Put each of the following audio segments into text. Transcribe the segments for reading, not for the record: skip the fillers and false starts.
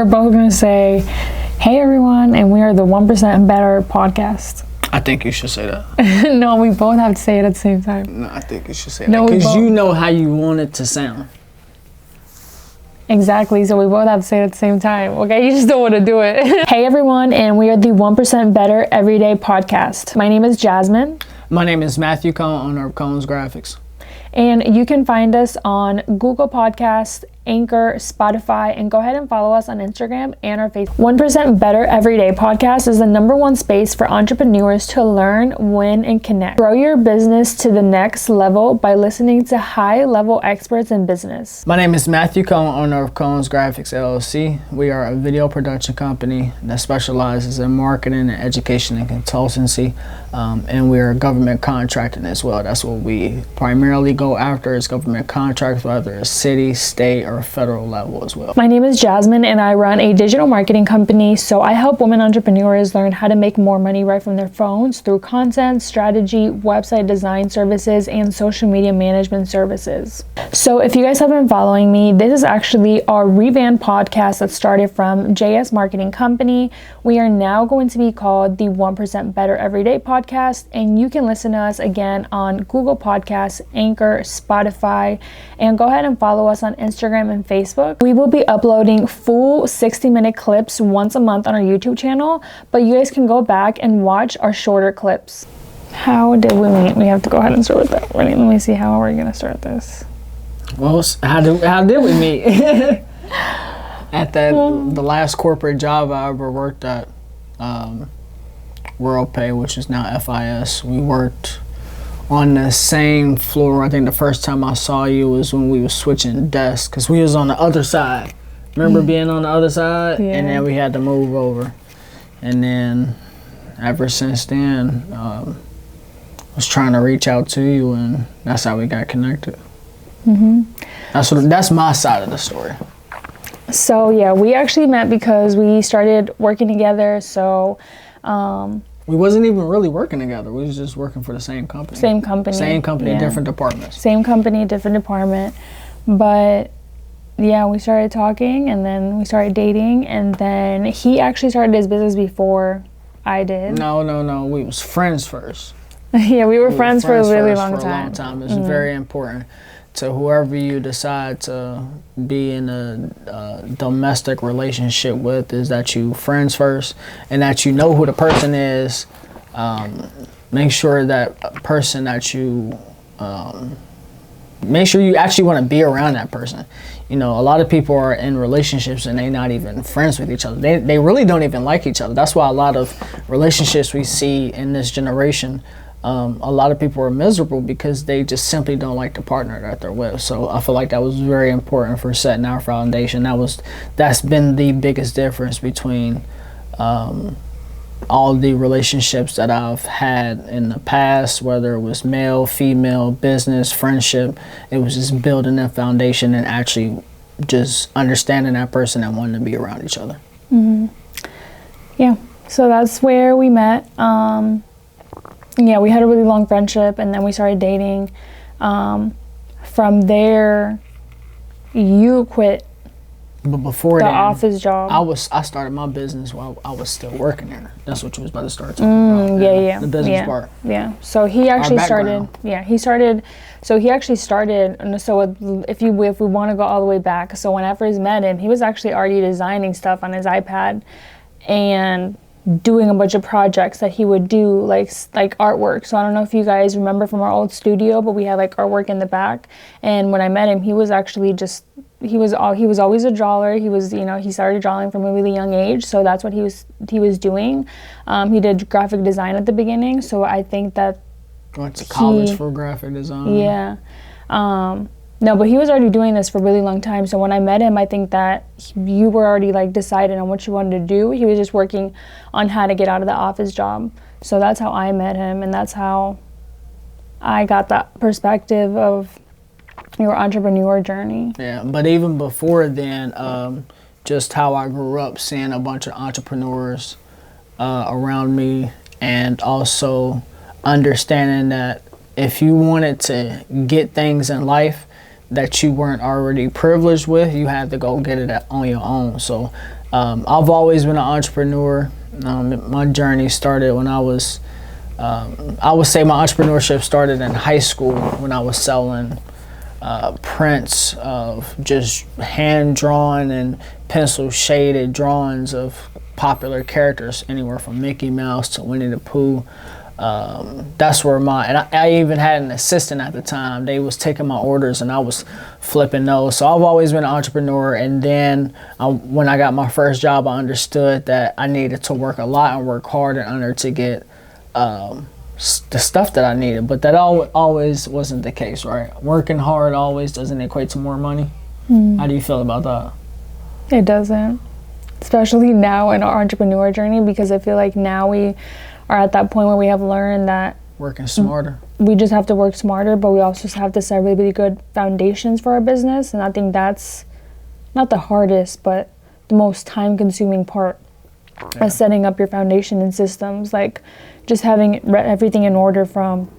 we're both going to say, hey everyone, and we are the 1% Better podcast. I think you should say that. No, we both have to say it at the same time. No, I think you should say that. Because you know how you want it to sound. Exactly, so we both have to say it at the same time. Okay, you just don't want to do it. Hey everyone, and we are the 1% Better Everyday podcast. My name is Jasmine. My name is Matthew Cohn, owner of Cohn's Graphics. And you can find us on Google Podcasts, Anchor, Spotify, and go ahead and follow us on Instagram and our Facebook. 1% Better Everyday Podcast is the #1 space for entrepreneurs to learn, win, and connect. Grow your business to the next level by listening to high-level experts in business. My name is Matthew Cohn, owner of Cohn's Graphics, LLC. We are a video production company that specializes in marketing and education and consultancy, and we are government contracting as well. That's what we primarily go after, is government contracts, whether it's city, state, or federal level as well. My name is Jasmine, and I run a digital marketing company, so I help women entrepreneurs learn how to make more money right from their phones through content, strategy, website design services, and social media management services. So if you guys have been following me, this is actually our revamped podcast that started from JS Marketing Company. We are now going to be called the 1% Better Everyday Podcast, and you can listen to us again on Google Podcasts, Anchor, Spotify, and go ahead and follow us on Instagram and Facebook. We will be uploading full 60-minute clips once a month on our YouTube channel, but you guys can go back and watch our shorter clips. How did we meet? We have to go ahead and start with that. Let me see how we're gonna start this. Well, how did we meet? At the last corporate job I ever worked at, WorldPay, which is now FIS. We worked on the same floor. I think the first time I saw you was when we were switching desks, because we was on the other side. Remember being on the other side? Yeah. And then we had to move over. And then ever since then, was trying to reach out to you, and that's how we got connected. That's my side of the story. So yeah, we actually met because we started working together. So we wasn't even really working together. We was just working for the same company. Same company, yeah. Different departments. Same company, different department. But yeah, we started talking, and then we started dating, and then he actually started his business before I did. No. We was friends first. Yeah, we were friends for a really long time. It's very important to whoever you decide to be in a domestic relationship with, is that you friends first, and that you know who the person is. Make sure that person that you make sure you actually want to be around that person. You know, a lot of people are in relationships and they're not even friends with each other. They really don't even like each other. That's why a lot of relationships we see in this generation, a lot of people are miserable because they just simply don't like the partner that they're with. So I feel like that was very important for setting our foundation. That's been the biggest difference between all the relationships that I've had in the past, whether it was male, female, business, friendship. It was just building that foundation and actually just understanding that person and wanting to be around each other. Yeah, so that's where we met. Yeah, we had a really long friendship, and then we started dating. From there, you quit but before the then, office job. I started my business while I was still working there. That's what you was about to start talking about. Yeah. The business part. Yeah. So he actually started. Yeah, he started. So he actually started. And so if we want to go all the way back, so when I first met him, he was actually already designing stuff on his iPad, and doing a bunch of projects that he would do, like artwork. So I don't know if you guys remember from our old studio, but we had like artwork in the back. And when I met him, he was actually he was always a drawer. He was, he started drawing from a really young age, so that's what he was doing. He did graphic design at the beginning, so I think that went to college for graphic design. Yeah. No, but he was already doing this for a really long time. So when I met him, I think that you were already like decided on what you wanted to do. He was just working on how to get out of the office job. So that's how I met him, and that's how I got that perspective of your entrepreneur journey. Yeah, but even before then, just how I grew up, seeing a bunch of entrepreneurs around me, and also understanding that if you wanted to get things in life that you weren't already privileged with, you had to go get it on your own. So I've always been an entrepreneur. My journey started when I would say my entrepreneurship started in high school when I was selling prints of just hand-drawn and pencil-shaded drawings of popular characters, anywhere from Mickey Mouse to Winnie the Pooh. That's where and I even had an assistant at the time. They was taking my orders and I was flipping those. So I've always been an entrepreneur. And then when I got my first job, I understood that I needed to work a lot and work hard in order to get the stuff that I needed. But that always wasn't the case, right? Working hard always doesn't equate to more money. How do you feel about that? It doesn't. Especially now in our entrepreneur journey, because I feel like now we are at that point where we have learned that working smarter. We just have to work smarter, but we also just have to set really, really good foundations for our business. And I think that's not the hardest, but the most time-consuming part of setting up your foundation and systems. Like just having everything in order, from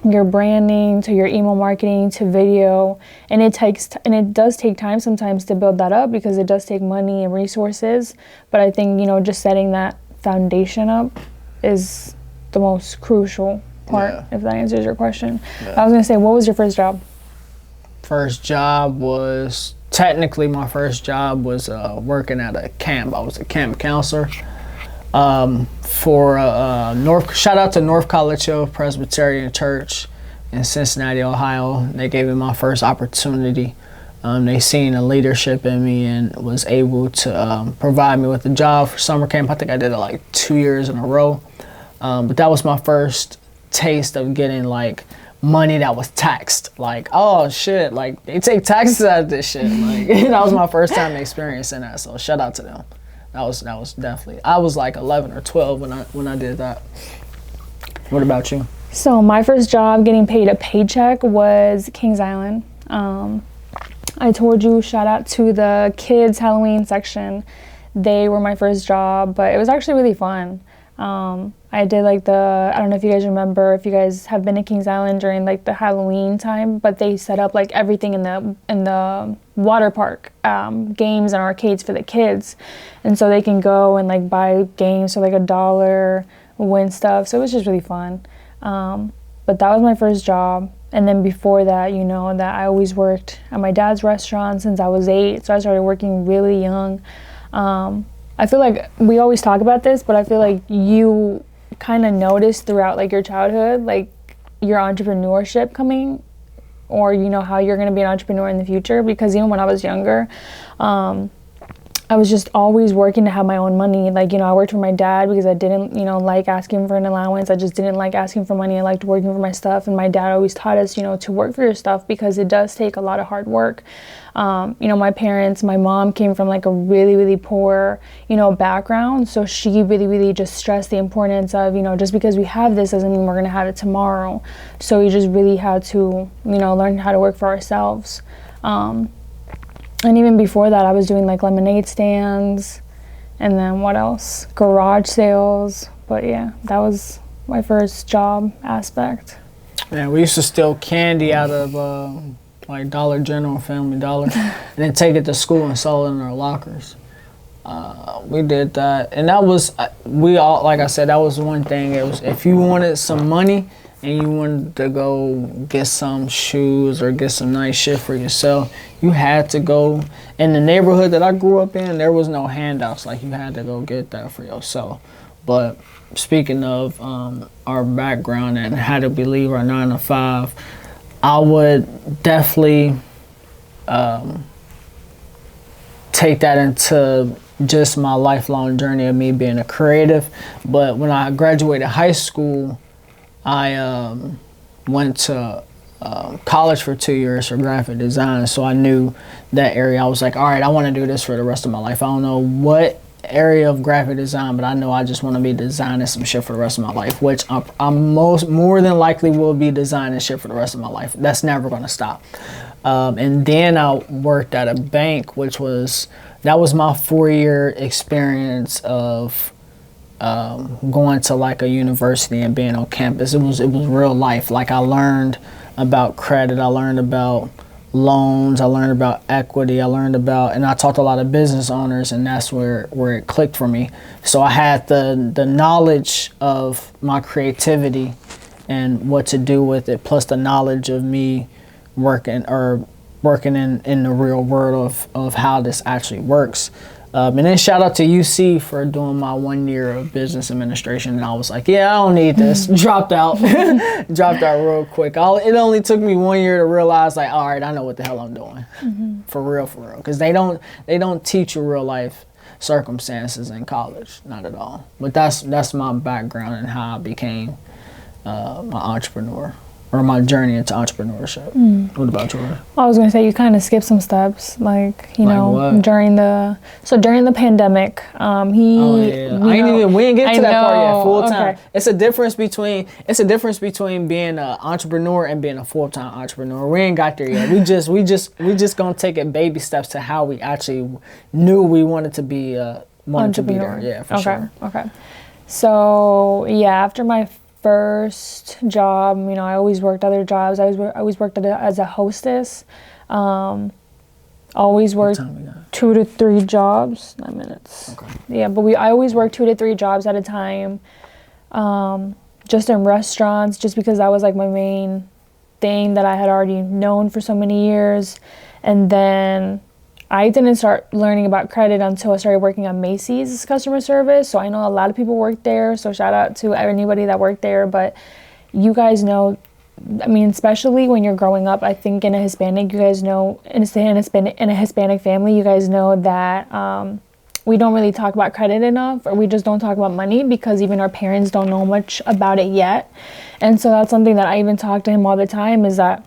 your branding to your email marketing to video. And it does take time sometimes to build that up, because it does take money and resources. But I think, just setting that foundation up is the most crucial part, if that answers your question. I was going to say, what was your first job? First job was, technically my first job was working at a camp. I was a camp counselor for shout out to North College Hill Presbyterian Church in Cincinnati, Ohio. They gave me my first opportunity. They seen a leadership in me and was able to provide me with a job for summer camp. I think I did it like 2 years in a row. But that was my first taste of getting like money that was taxed. Like, oh shit, like they take taxes out of this shit. Like that was my first time experiencing that. So shout out to them. That was definitely. I was like 11 or 12 when I did that. What about you? So my first job getting paid a paycheck was Kings Island. I told you, shout out to the kids Halloween section. They were my first job, but it was actually really fun. I did like I don't know if you guys remember, if you guys have been to Kings Island during like the Halloween time, but they set up like everything in the water park, games and arcades for the kids. And so they can go and like buy games for like $1, win stuff. So it was just really fun. But that was my first job. And then before that, that I always worked at my dad's restaurant since I was 8. So I started working really young. I feel like we always talk about this, but I feel like you kind of notice throughout like your childhood, like your entrepreneurship coming, or how you're going to be an entrepreneur in the future. Because even when I was younger, I was just always working to have my own money. Like, I worked for my dad because I didn't, like asking for an allowance. I just didn't like asking for money. I liked working for my stuff. And my dad always taught us, to work for your stuff, because it does take a lot of hard work. My parents, my mom came from like a really, really poor, background. So she really, really just stressed the importance of, just because we have this doesn't mean we're going to have it tomorrow. So we just really had to, learn how to work for ourselves. And even before that, I was doing like lemonade stands, and then what else? Garage sales. But yeah, that was my first job aspect. Yeah, we used to steal candy out of like Dollar General, Family Dollar, and then take it to school and sell it in our lockers. We did that, and that was like I said, that was one thing. It was, if you wanted some money and you wanted to go get some shoes or get some nice shit for yourself, you had to go. In the neighborhood that I grew up in, there was no handouts. Like, you had to go get that for yourself. But speaking of our background and how to believe our 9 to 5, I would definitely take that into just my lifelong journey of me being a creative. But when I graduated high school, I went to college for 2 years for graphic design, so I knew that area. I was like, all right, I want to do this for the rest of my life. I don't know what area of graphic design, but I know I just want to be designing some shit for the rest of my life, which I'm more than likely will be designing shit for the rest of my life. That's never going to stop. And then I worked at a bank, that was my 4-year experience of going to like a university and being on campus. It was real life. Like, I learned about credit. I learned about loans. I learned about equity. I learned about, and I talked to a lot of business owners, and that's where it clicked for me. So I had the knowledge of my creativity and what to do with it, plus the knowledge of me working in the real world of how this actually works. And then shout out to UC for doing my 1 year of business administration. And I was like, yeah, I don't need this. Dropped out. Dropped out real quick. It only took me 1 year to realize, like, all right, I know what the hell I'm doing. For real. Because they don't teach you real life circumstances in college. Not at all. But that's my background and how I became my entrepreneur. Or my journey into entrepreneurship. What about yours? I was gonna say you kind of skipped some steps, like what? during the pandemic. We didn't get to that part yet. Full time. Okay. It's a difference between being an entrepreneur and being a full time entrepreneur. We ain't got there yet. We just gonna take it baby steps to how we actually knew we wanted to be Entrepreneur. Yeah, for sure. Okay. So yeah, after my first job, I always worked other jobs. I always worked as a hostess. Always worked 2 to 3 jobs. 9 minutes. Okay. Yeah, but I always worked 2 to 3 jobs at a time. Just in restaurants, just because that was like my main thing that I had already known for so many years. And then I didn't start learning about credit until I started working on Macy's customer service. So I know a lot of people work there. So shout out to anybody that worked there. But you guys know, especially when you're growing up, I think in a Hispanic, you guys know, in a Hispanic family, you guys know that we don't really talk about credit enough, or we just don't talk about money because even our parents don't know much about it yet. And so that's something that I even talk to him all the time, is that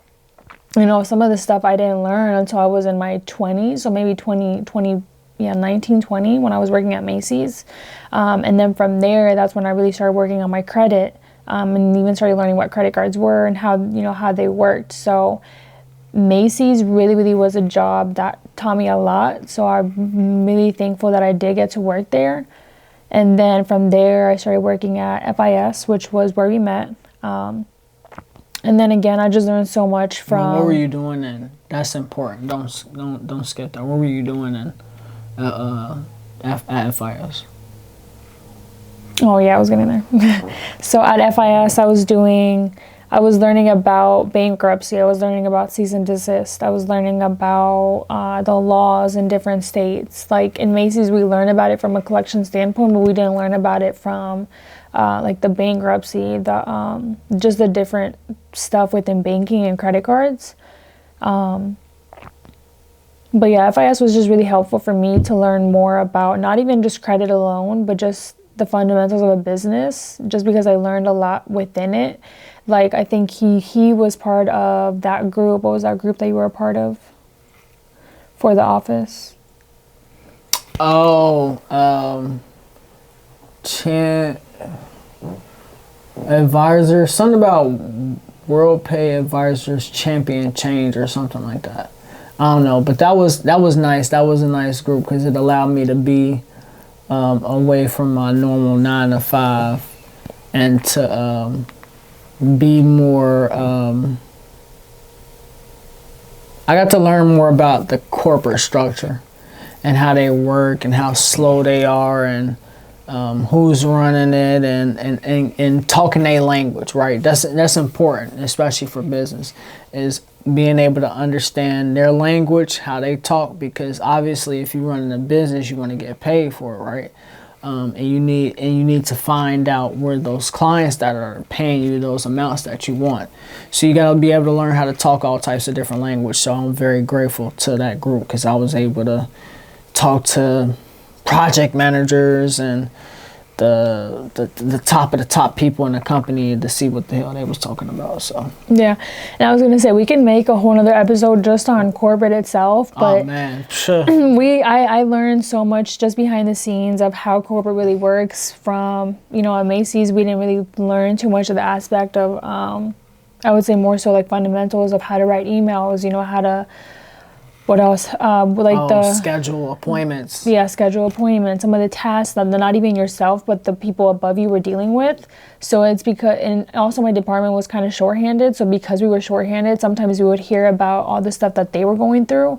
some of the stuff I didn't learn until I was in my 20s, so maybe 19, 20, when I was working at Macy's. And then from there, that's when I really started working on my credit, and even started learning what credit cards were and how they worked. So Macy's really, really was a job that taught me a lot. So I'm really thankful that I did get to work there. And then from there, I started working at FIS, which was where we met. And then again, I just learned so much from. What were you doing then? That's important. Don't skip that. What were you doing then at FIS? Oh yeah, I was getting there. So at FIS, I was learning about bankruptcy. I was learning about cease and desist. I was learning about the laws in different states. Like in Macy's, we learned about it from a collection standpoint, but we didn't learn about it from like the bankruptcy, just the different stuff within banking and credit cards. But yeah, FIS was just really helpful for me to learn more about not even just credit alone, but just the fundamentals of a business, just because I learned a lot within it. Like I think he was part of that group. What was that group that you were a part of for the office? Advisor, something about World Pay Advisors Champion Change or something like that. I don't know, but that was nice. That was a nice group because it allowed me to be away from my normal 9 to 5 and to be more. I got to learn more about the corporate structure and how they work and how slow they are and who's running it and talking their language, right? That's important, especially for business, is being able to understand their language, how they talk, because obviously if you're running a business, you want to get paid for it, right? And you need to find out where those clients that are paying you those amounts that you want. So you got to be able to learn how to talk all types of different language. So I'm very grateful to that group because I was able to talk to project managers and the top of the top people in the company to see what the hell they was talking about. So yeah, and I was gonna say we can make a whole other episode just on corporate itself, but oh man, sure. I learned so much just behind the scenes of how corporate really works. From at Macy's, we didn't really learn too much of the aspect of I would say more so like fundamentals of how to write emails, how to What else? Schedule appointments. Yeah, schedule appointments. Some of the tasks that not even yourself, but the people above you were dealing with. So it's because, and also my department was kind of shorthanded. So because we were shorthanded, sometimes we would hear about all the stuff that they were going through,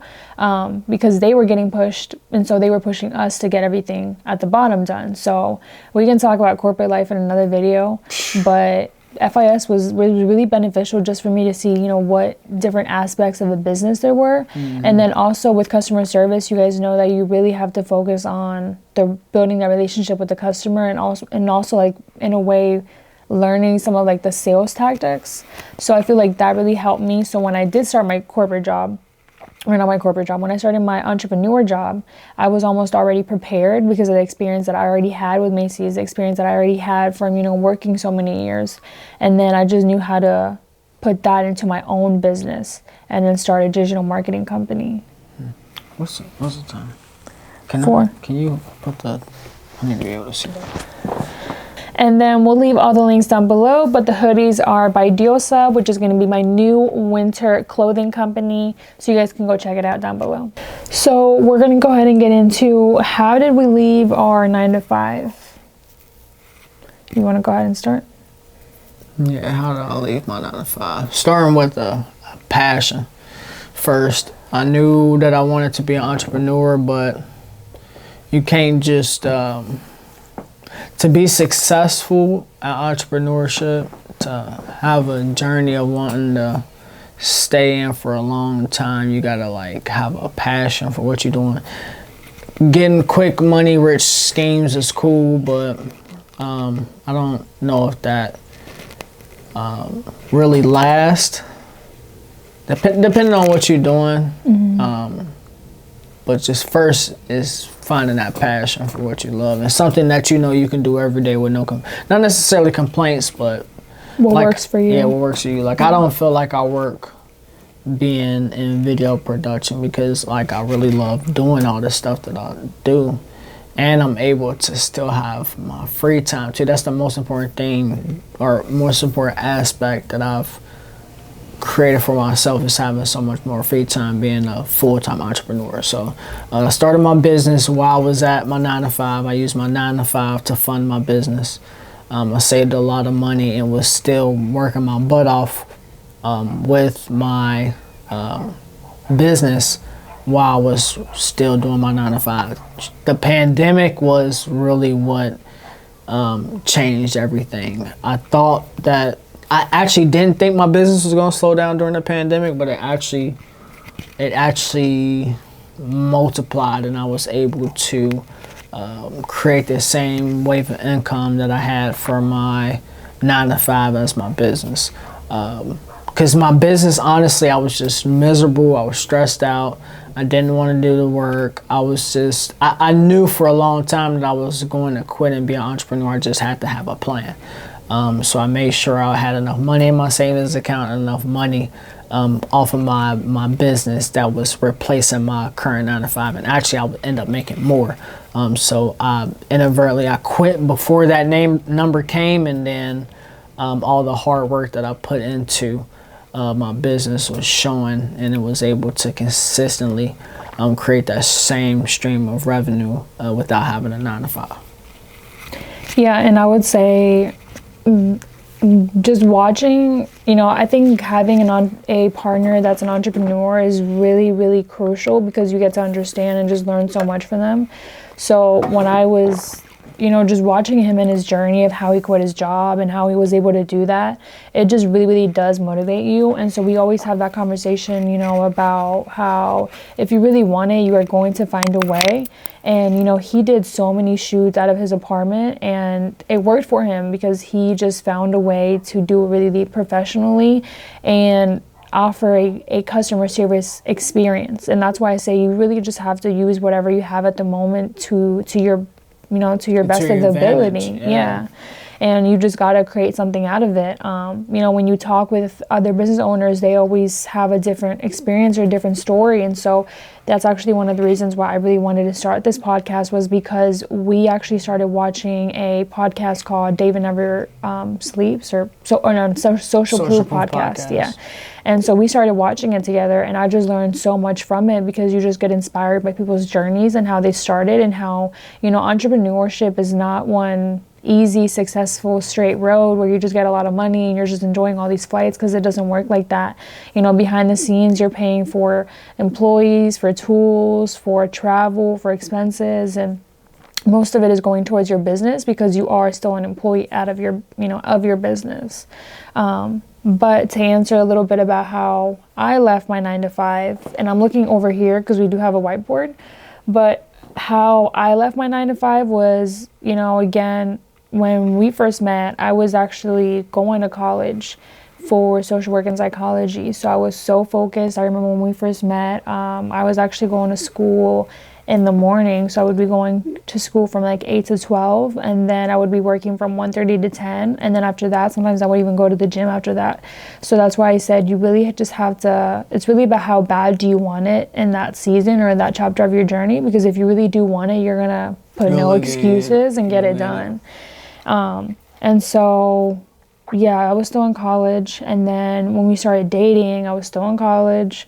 because they were getting pushed, and so they were pushing us to get everything at the bottom done. So we can talk about corporate life in another video, but FIS was really beneficial just for me to see, what different aspects of the business there were. And then also with customer service, you guys know that you really have to focus on building that relationship with the customer, and also like in a way learning some of like the sales tactics. So I feel like that really helped me. So when I did start my corporate job, when I started my entrepreneur job, I was almost already prepared because of the experience that I already had with Macy's, the experience that I already had from, working so many years. And then I just knew how to put that into my own business and then start a digital marketing company. What's the time? 4. Can you put I need to be able to see that. And then we'll leave all the links down below, but the hoodies are by Diosa, which is going to be my new winter clothing company. So you guys can go check it out down below. So we're going to go ahead and get into how did we leave our 9 to 5? You want to go ahead and start? Yeah, how did I leave my 9 to 5? Starting with a passion first. I knew that I wanted to be an entrepreneur, but you can't just... to be successful at entrepreneurship, to have a journey of wanting to stay in for a long time, you gotta like have a passion for what you're doing. Getting quick money, rich schemes is cool, but I don't know if that really lasts. Depending on what you're doing. But just first is finding that passion for what you love, and something that you can do every day with not necessarily complaints, but what works for you. Yeah, what works for you. Like I don't feel like I work being in video production because like I really love doing all the stuff that I do, and I'm able to still have my free time too. That's the most important thing, or most important aspect that I've created for myself, is having so much more free time being a full-time entrepreneur. So I started my business while I was at my 9 to 5. I used my 9 to 5 to fund my business. I saved a lot of money and was still working my butt off with my business while I was still doing my 9 to 5. The pandemic was really what changed everything. I actually didn't think my business was going to slow down during the pandemic, but it actually multiplied, and I was able to create the same wave of income that I had for my 9 to 5 as my business. Because my business, honestly, I was just miserable. I was stressed out. I didn't want to do the work. I knew for a long time that I was going to quit and be an entrepreneur. I just had to have a plan. So I made sure I had enough money in my savings account and enough money off of my business that was replacing my current 9 to 5. And actually, I would end up making more. So inadvertently, I quit before that number came, and then all the hard work that I put into my business was showing, and it was able to consistently create that same stream of revenue without having a 9 to 5. Yeah, and I would say just watching, I think having a partner that's an entrepreneur is really, really crucial, because you get to understand and just learn so much from them. So when I was, just watching him in his journey of how he quit his job and how he was able to do that, it just really, really does motivate you. And so we always have that conversation, about how if you really want it, you are going to find a way. And, he did so many shoots out of his apartment, and it worked for him because he just found a way to do it really professionally and offer a customer service experience. And that's why I say you really just have to use whatever you have at the moment to your best of the ability. Yeah. and you just got to create something out of it. When you talk with other business owners, they always have a different experience or a different story. And so that's actually one of the reasons why I really wanted to start this podcast, was because we actually started watching a podcast called David Never Sleeps, Social Proof podcast. Yeah. And so we started watching it together, and I just learned so much from it, because you just get inspired by people's journeys and how they started, and how, entrepreneurship is not one easy, successful, straight road where you just get a lot of money and you're just enjoying all these flights, because it doesn't work like that. Behind the scenes, you're paying for employees, for tools, for travel, for expenses, and most of it is going towards your business, because you are still an employee out of your business. But to answer a little bit about how I left my 9-to-5, and I'm looking over here because we do have a whiteboard, but how I left my 9-to-5 was, again, when we first met, I was actually going to college for social work and psychology. So I was so focused. I remember when we first met, I was actually going to school in the morning. So I would be going to school from like 8 to 12, and then I would be working from 1:30 to 10. And then after that, sometimes I would even go to the gym after that. So that's why I said you really just have to, it's really about how bad do you want it in that season or in that chapter of your journey, because if you really do want it, you're going to put no excuses and get it done. And so, yeah, I was still in college. And then when we started dating, I was still in college.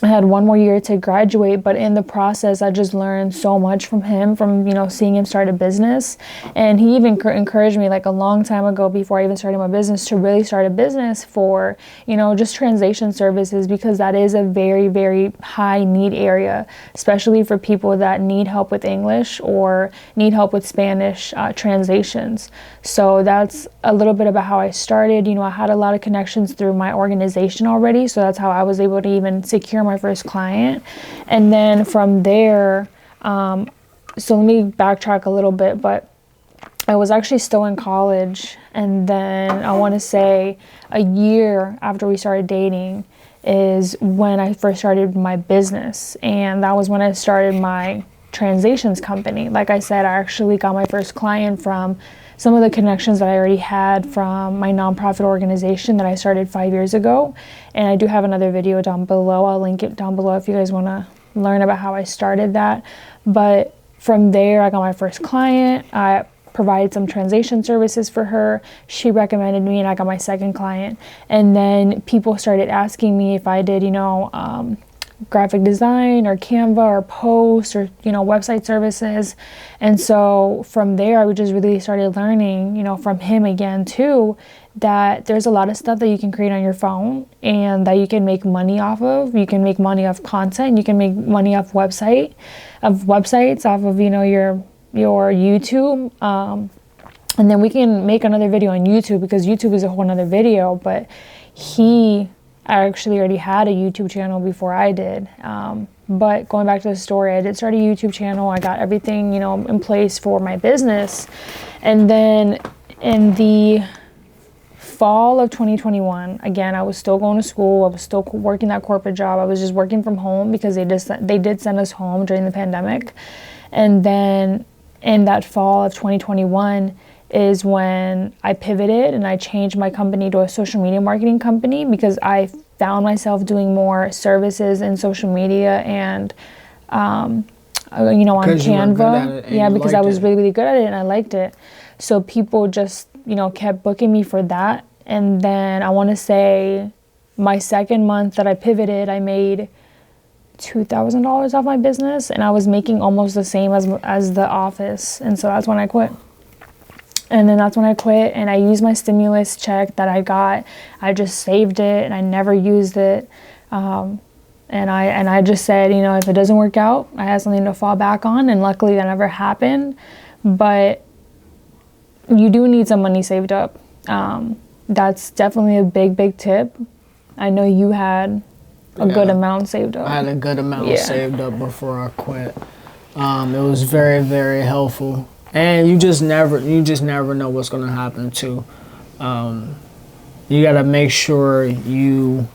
I had one more year to graduate, but in the process, I just learned so much from him, from, seeing him start a business. And he even encouraged me like a long time ago, before I even started my business, to really start a business for, just translation services, because that is a very, very high need area, especially for people that need help with English or need help with Spanish translations. So that's a little bit about how I started. I had a lot of connections through my organization already, so that's how I was able to even secure my first client. And then from there, so let me backtrack a little bit, but I was actually still in college, and then I want to say a year after we started dating is when I first started my business, and that was when I started my translations company. Like I said, I actually got my first client from some of the connections that I already had from my nonprofit organization that I started 5 years ago. And I do have another video down below. I'll link it down below if you guys want to learn about how I started that. But from there, I got my first client. I provided some translation services for her. She recommended me, and I got my second client. And then people started asking me if I did, graphic design or Canva or post or, website services. And so from there, I just really started learning, from him again too, that there's a lot of stuff that you can create on your phone and that you can make money off of. You can make money off content. You can make money off websites, off of, your YouTube. And then we can make another video on YouTube, because YouTube is a whole nother video, but I actually already had a YouTube channel before I did. But going back to the story, I did start a YouTube channel. I got everything, in place for my business. And then in the fall of 2021, again, I was still going to school. I was still working that corporate job. I was just working from home, because they did send us home during the pandemic. And then in that fall of 2021 is when I pivoted and I changed my company to a social media marketing company, because I found myself doing more services in social media and, on Canva. Yeah, because I was really, really good at it and I liked it. So people just, kept booking me for that. And then I want to say my second month that I pivoted, I made $2,000 off my business, and I was making almost the same as the office. And so that's when I quit. And then that's when I quit, and I used my stimulus check that I got. I just saved it, and I never used it. And I just said, if it doesn't work out, I have something to fall back on. And luckily that never happened. But you do need some money saved up. That's definitely a big, big tip. I know you had a good amount saved up. I had a good amount saved up before I quit. It was very, very helpful. And you just never know what's going to happen too. You got to make sure you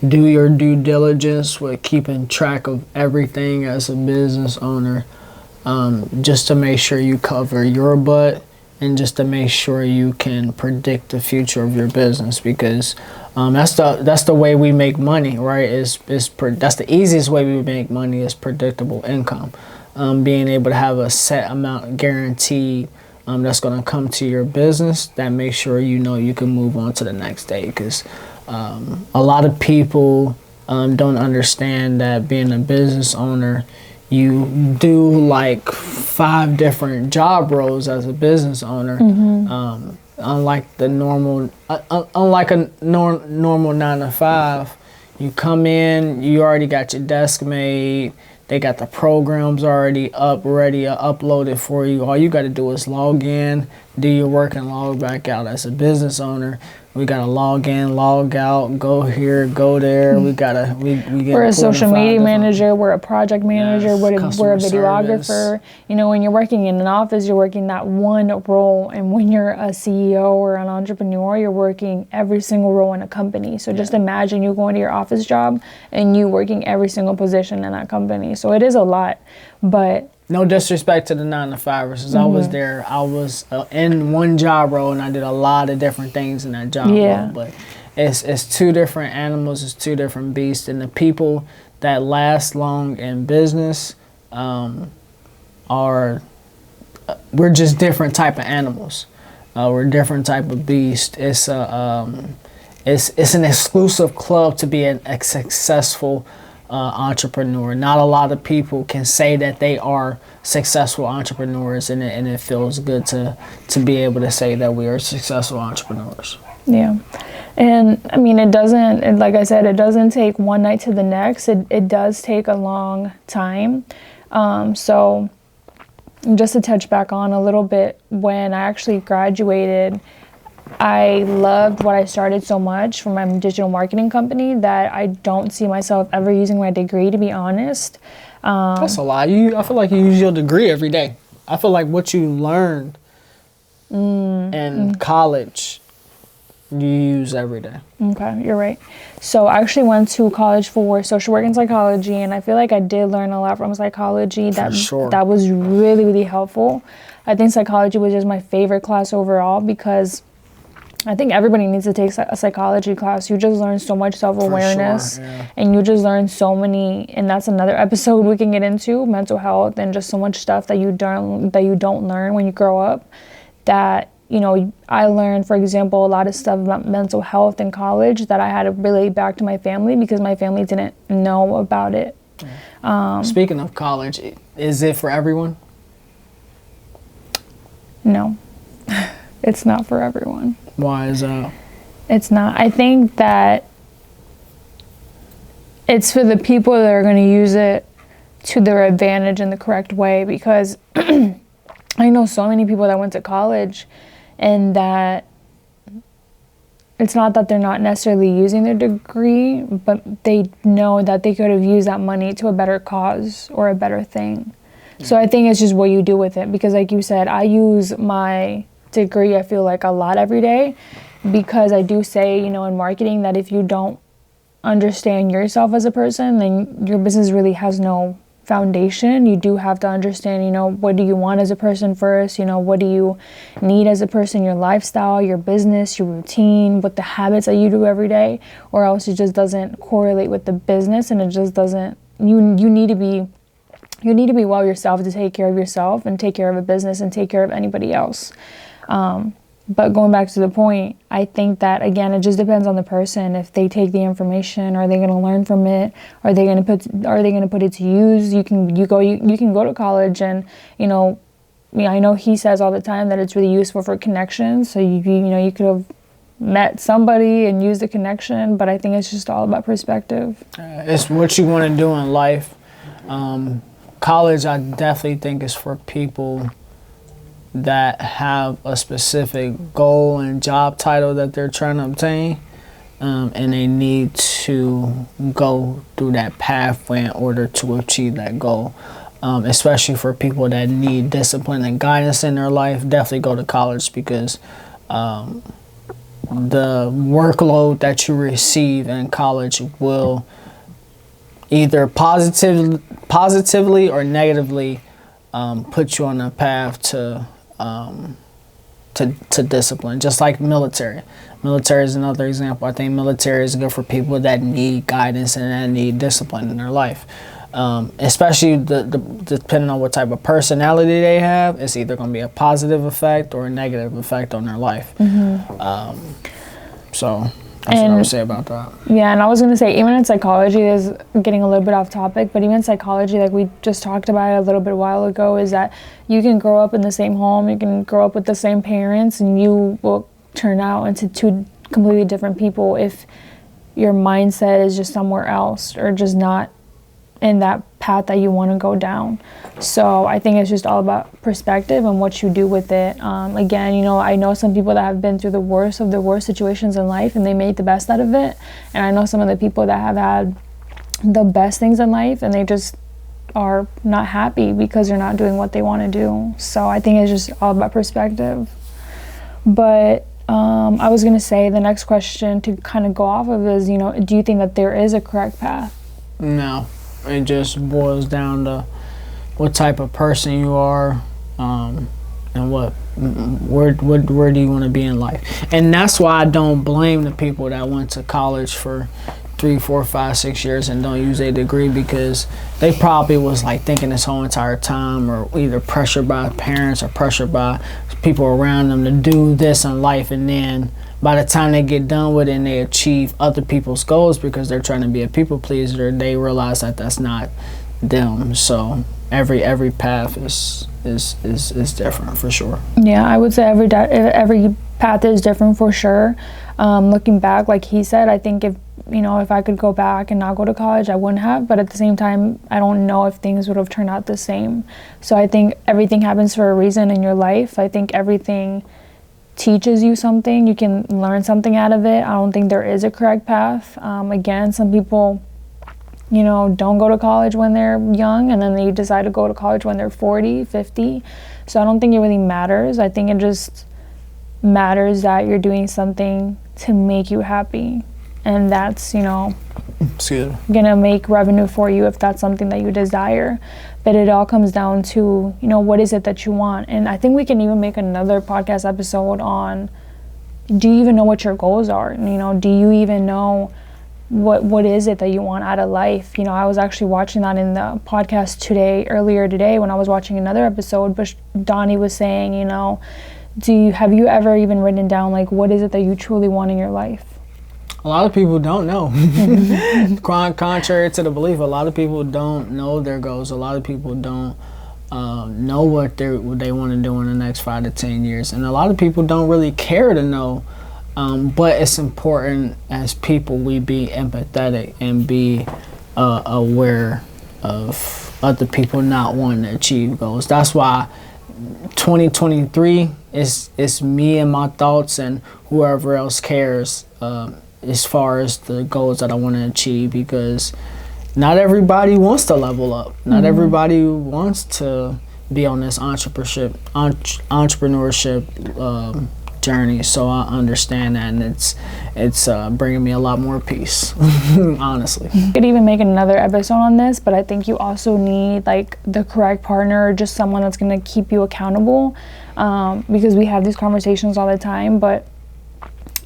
do your due diligence with keeping track of everything as a business owner, just to make sure you cover your butt and just to make sure you can predict the future of your business, because that's the way we make money, right? That's the easiest way we make money, is predictable income. Being able to have a set amount guaranteed that's going to come to your business, that makes sure you can move on to the next day. Because a lot of people don't understand that being a business owner, you do like 5 different job roles as a business owner. Unlike the normal, unlike a normal 9 to 5, you come in, you already got your desk made. They got the programs already up, ready, uploaded for you. All you got to do is log in, do your work, and log back out. As a business owner, we got to log in, log out, go here, go there. We get. We're a social media manager. We're a project manager. Yes, we're a videographer. service. When you're working in an office, you're working that one role, and when you're a CEO or an entrepreneur, you're working every single role in a company. So just imagine you going to your office job and you working every single position in that company. So it is a lot, but. No disrespect to the 9 to 5ers, because I was there. I was in one job role, and I did a lot of different things in that job role. But it's 2 different animals. It's 2 different beasts. And the people that last long in business we're just different type of animals. We're different type of beast. It's an exclusive club to be a successful entrepreneur. Not a lot of people can say that they are successful entrepreneurs, and it feels good to be able to say that we are successful entrepreneurs. Yeah. And I mean, like I said, it doesn't take one night to the next. It does take a long time. So just to touch back on a little bit, when I actually graduated, I loved what I started so much from my digital marketing company that I don't see myself ever using my degree, to be honest. That's a lie. I feel like you use your degree every day. I feel like what you learned in college, you use every day. Okay, you're right. So I actually went to college for social work and psychology, and I feel like I did learn a lot from psychology. That was really, really helpful. I think psychology was just my favorite class overall, because I think everybody needs to take a psychology class. You just learn so much self-awareness, and you just learn so many, and that's another episode we can get into, mental health, and just so much stuff that you don't learn when you grow up. That, I learned, for example, a lot of stuff about mental health in college that I had to relate back to my family, because my family didn't know about it. Speaking of college, is it for everyone? No, it's not for everyone. Why is that? It's not. I think that it's for the people that are going to use it to their advantage in the correct way, because I know so many people that went to college, and that it's not that they're not necessarily using their degree, but they know that they could have used that money to a better cause or a better thing. So I think it's just what you do with it, because like you said, I use my degree, I feel like, a lot every day, because I do say, in marketing, that if you don't understand yourself as a person, then your business really has no foundation. You do have to understand, what do you want as a person first, what do you need as a person, your lifestyle, your business, your routine, what the habits that you do every day, or else it just doesn't correlate with the business, and it just doesn't, you need to be well yourself to take care of yourself and take care of a business and take care of anybody else. But going back to the point, I think that, again, it just depends on the person. If they take the information, are they going to learn from it? Are they going to put it to use? You can go to college, and I know he says all the time that it's really useful for connections. So you could have met somebody and used the connection, but I think it's just all about perspective. It's what you want to do in life. College, I definitely think, is for people that have a specific goal and job title that they're trying to obtain, and they need to go through that pathway in order to achieve that goal. Especially for people that need discipline and guidance in their life, definitely go to college, because the workload that you receive in college will either positively or negatively put you on a path to to discipline, just like military. Military is another example. I think military is good for people that need guidance and that need discipline in their life. Especially depending on what type of personality they have, it's either going to be a positive effect or a negative effect on their life. So that's what I would say about that. Yeah, and I was going to say, even in psychology, is getting a little bit off topic, but even in psychology, like we just talked about it a little bit a while ago, is that you can grow up in the same home, you can grow up with the same parents, and you will turn out into two completely different people if your mindset is just somewhere else or just not in that path that you want to go down. So I think it's just all about perspective and what you do with it. Again, you know, I know some people that have been through the worst of the worst situations in life and they made the best out of it. And I know some of the people that have had the best things in life and they just are not happy because they're not doing what they want to do. So I think it's just all about perspective. But I was going to say the next question to kind of go off of is, you know, do you think that there is a correct path? No. It just boils down to what type of person you are, and where do you want to be in life. And that's why I don't blame the people that went to college for 3, 4, 5, 6 years and don't use a degree, because they probably was like thinking this whole entire time, or either pressured by parents or pressured by people around them to do this in life, and then by the time they get done with it and they achieve other people's goals because they're trying to be a people pleaser, they realize that that's not them. So every path is different for sure. Yeah, I would say every path is different for sure. Looking back, like he said, I think if I could go back and not go to college, I wouldn't have. But at the same time, I don't know if things would have turned out the same. So I think everything happens for a reason in your life. I think everything teaches you something. You can learn something out of it. I don't think there is a correct path. Again, some people, don't go to college when they're young and then they decide to go to college when they're 40, 50. So I don't think it really matters. I think it just matters that you're doing something to make you happy. And that's, gonna make revenue for you if that's something that you desire. But it all comes down to, what is it that you want? And I think we can even make another podcast episode on, do you even know what your goals are? Do you even know what is it that you want out of life? I was actually watching that in the podcast earlier today when I was watching another episode, but Donnie was saying, have you ever even written down, like, what is it that you truly want in your life? A lot of people don't know. Contrary to the belief, a lot of people don't know their goals. A lot of people don't know what they want to do in the next 5 to 10 years. And a lot of people don't really care to know. But it's important as people we be empathetic and be aware of other people not wanting to achieve goals. That's why 2023 is me and my thoughts and whoever else cares as far as the goals that I want to achieve, because not everybody wants to level up. Not everybody wants to be on this entrepreneurship journey. So I understand that, and it's bringing me a lot more peace, honestly. You could even make another episode on this, but I think you also need like the correct partner, or just someone that's going to keep you accountable, because we have these conversations all the time. But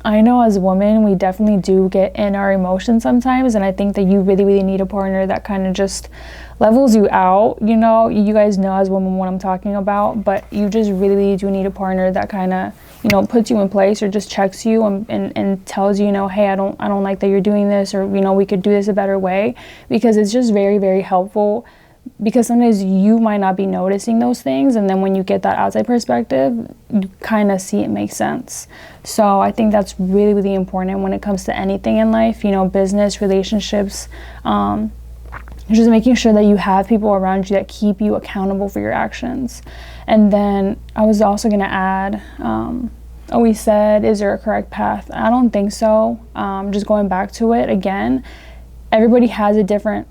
I know as women, we definitely do get in our emotions sometimes, and I think that you really, really need a partner that kind of just levels you out. You guys know as women what I'm talking about, but you just really, really do need a partner that kind of, puts you in place, or just checks you and tells you, hey, I don't like that you're doing this, or, we could do this a better way, because it's just very, very helpful. Because sometimes you might not be noticing those things, and then when you get that outside perspective, you kind of see it make sense. So I think that's really, really important when it comes to anything in life, business, relationships, just making sure that you have people around you that keep you accountable for your actions. And then I was also going to add, we said, is there a correct path? I don't think so. Just going back to it again, everybody has a different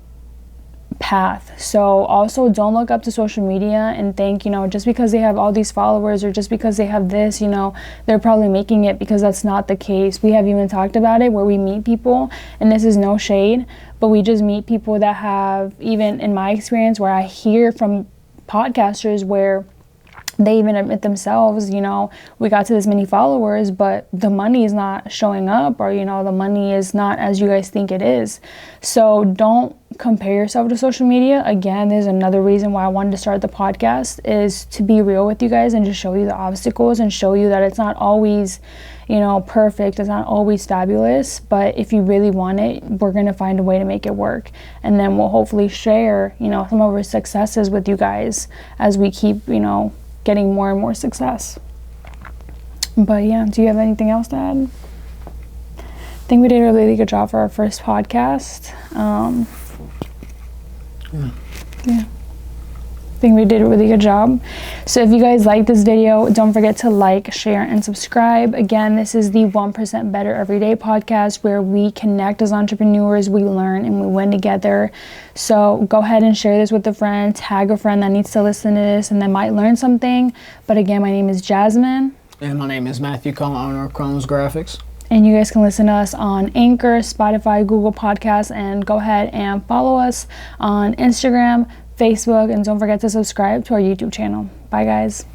path. So also don't look up to social media and think, just because they have all these followers, or just because they have this, they're probably making it, because that's not the case. We have even talked about it where we meet people, and this is no shade, but we just meet people that have, even in my experience, where I hear from podcasters where they even admit themselves, you know, we got to this many followers, but the money is not showing up, or, you know, the money is not as you guys think it is. So don't compare yourself to social media. Again, there's another reason why I wanted to start the podcast, is to be real with you guys and just show you the obstacles and show you that it's not always, you know, perfect. It's not always fabulous, but if you really want it, we're going to find a way to make it work. And then we'll hopefully share, you know, some of our successes with you guys as we keep, you know, getting more and more success. But yeah, do you have anything else to add? I think we did a really good job for our first podcast. Yeah, I think we did a really good job. So if you guys like this video, don't forget to like, share, and subscribe. Again, this is the 1% Better Everyday podcast, where we connect as entrepreneurs, we learn, and we win together. So go ahead and share this with a friend, tag a friend that needs to listen to this and that might learn something. But again, my name is Jasmine. And my name is Matthew, owner of Chrome's Graphics. And you guys can listen to us on Anchor, Spotify, Google Podcasts, and go ahead and follow us on Instagram, Facebook, and don't forget to subscribe to our YouTube channel. Bye, guys.